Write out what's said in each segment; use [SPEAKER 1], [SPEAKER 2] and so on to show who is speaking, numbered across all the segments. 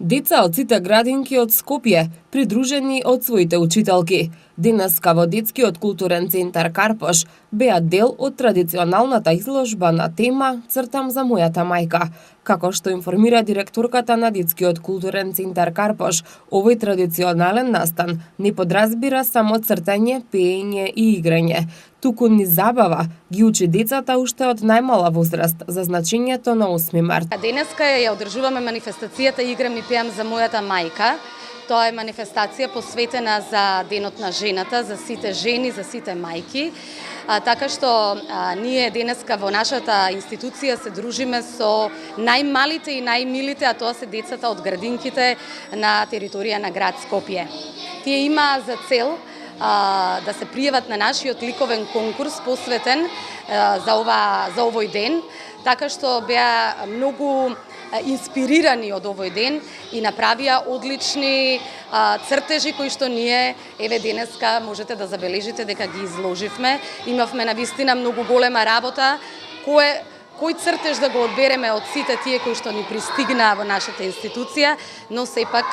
[SPEAKER 1] Деца од сите градинки од Скопје, придружени од своите учителки, денеска во детскиот културен центар Карпош беа дел од традиционалната изложба на тема "Цртам за мојата мајка". Како што информира директорката на детскиот културен центар Карпош, овој традиционален настан не подразбира само цртање, пеење и играње, туку ни забава ги учи децата уште од најмала возраст за значењето на 8 март.
[SPEAKER 2] Денеска ја одржуваме манифестацијата "Играм и пеам за мојата мајка". Тоа е манифестација посветена за Денот на жената, за сите жени, за сите мајки. Така што ние денеска во нашата институција се дружиме со најмалите и најмилите, а тоа се децата од градинките на територија на град Скопје. Тие имаа за цел да се пријават на нашиот ликовен конкурс посветен за овој ден, така што беа многу инспирирани од овој ден и направија одлични цртежи кои што ние еве денеска можете да забележите дека ги изложивме. Имавме навистина многу голема работа, кој цртеж да го одбереме од сите тие кои што ни пристигнаа во нашата институција, но сепак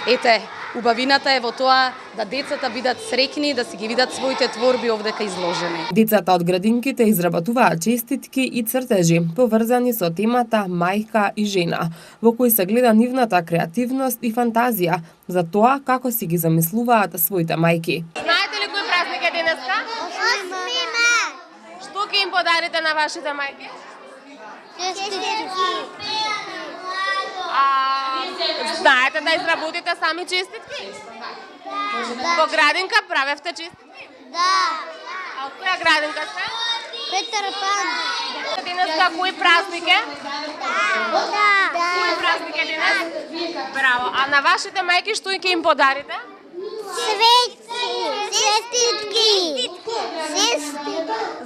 [SPEAKER 2] ете убавината е во тоа да децата бидат среќни, да си ги видат своите творби овдека изложени.
[SPEAKER 1] Децата од градинките изработуваа честитки и цртежи поврзани со темата мајка и жена, во кои се гледа нивната креативност и фантазија за тоа како си ги замислуваат своите мајки.
[SPEAKER 3] Знаете ли кој празник е денеска?
[SPEAKER 4] 8 март.
[SPEAKER 3] Што ќе им подарите на вашите мајки? Знаете да изработите сами честитки? Во градинка правевте честитки?
[SPEAKER 4] Да.
[SPEAKER 3] А од која градинка сте?
[SPEAKER 4] Петар Пан.
[SPEAKER 3] Денеска кој празник е?
[SPEAKER 4] Да.
[SPEAKER 3] Кој празник е денес? Браво. А на вашите мајки што ќе им подарите?
[SPEAKER 4] Свечи. Честитки.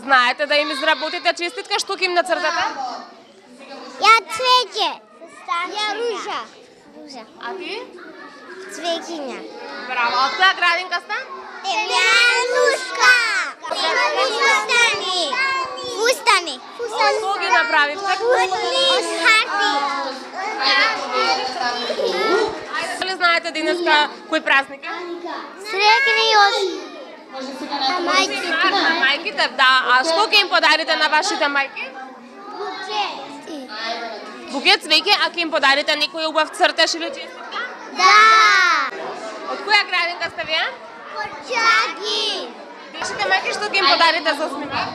[SPEAKER 3] Знаете да им изработите честитка, што ќе им нацртате?
[SPEAKER 4] Ја цвеќе. Ја ружа.
[SPEAKER 3] А ти?
[SPEAKER 4] Цвеќиња.
[SPEAKER 3] Браво. Од која градинка сте?
[SPEAKER 4] Јанушка. Фустани. Фустани.
[SPEAKER 3] Што ги направивте?
[SPEAKER 4] Од харти.
[SPEAKER 3] Дали знаете денеска кој празник е?
[SPEAKER 4] Среќни од
[SPEAKER 3] На мајките, да. А што ќе им подарите на вашите мајки? Букет цвеќе, а ќе им подарите некој убав цртеж или честитка?
[SPEAKER 4] Да.
[SPEAKER 3] Од која градинка сте вие?
[SPEAKER 4] Почаги.
[SPEAKER 3] Вашите мајки што ќе им подарите за 8 март?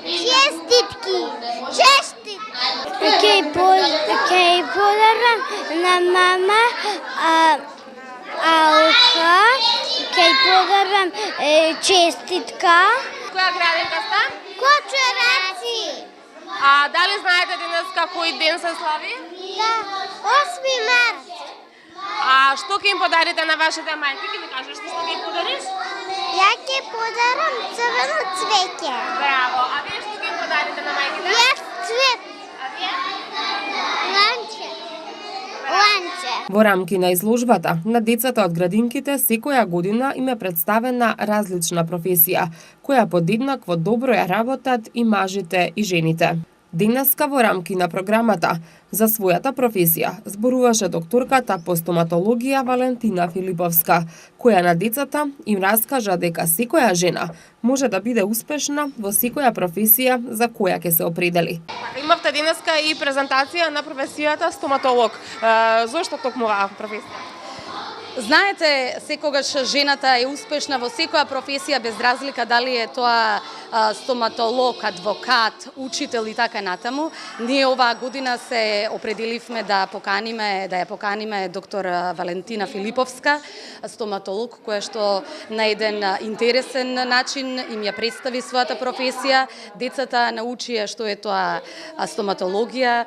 [SPEAKER 4] Честитки. Честитки. Ќе подарам на мама ауха, ќе подарам честитка.
[SPEAKER 3] Која градинка сте?
[SPEAKER 4] Кочураци.
[SPEAKER 3] А дали знаете денеска кој ден се слави?
[SPEAKER 4] Да. 8 март.
[SPEAKER 3] А што ќе им подарите на вашите мајки? Ќе ми кажеш што ќе им подариш?
[SPEAKER 4] Ја ќе подарам црвено цвеќе.
[SPEAKER 3] Браво. А вие што ќе им подарите на мајките?
[SPEAKER 4] Јас цвет.
[SPEAKER 3] А вие?
[SPEAKER 4] Ланче. Ланче.
[SPEAKER 1] Во рамки на изложбата на децата од градинките секоја година им е представена различна професија, која подеднакво добро ја работат и мажите и жените. Денеска во рамки на програмата за својата професија зборуваше докторката по стоматологија Валентина Филиповска, која на децата им раскажа дека секоја жена може да биде успешна во секоја професија за која ќе се определи.
[SPEAKER 3] Имавте денеска и презентација на професијата стоматолог. Зошто токму оваа професија?
[SPEAKER 2] Знаете, секогаш жената е успешна во секоја професија без разлика дали е тоа стоматолог, адвокат, учител и така натаму. Ние оваа година се определивме да ја поканиме доктор Валентина Филиповска, стоматолог, која што на еден интересен начин им ја представи својата професија. Децата научија што е тоа стоматологија,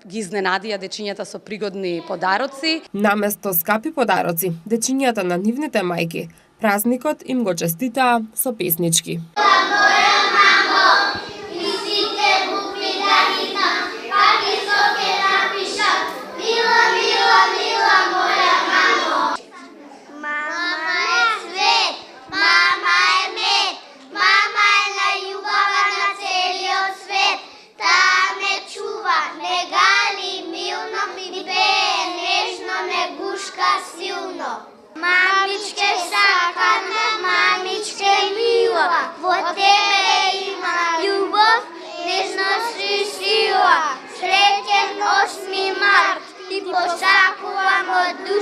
[SPEAKER 2] ги изненадија дечињата со пригодни подароци.
[SPEAKER 1] Наместо скапи подароци, дечињата на нивните мајки, празникот им го честитаа со песнички.
[SPEAKER 4] Негали, милно ми бе, нежно сила, среќен 8 март, ти посакувам од душа.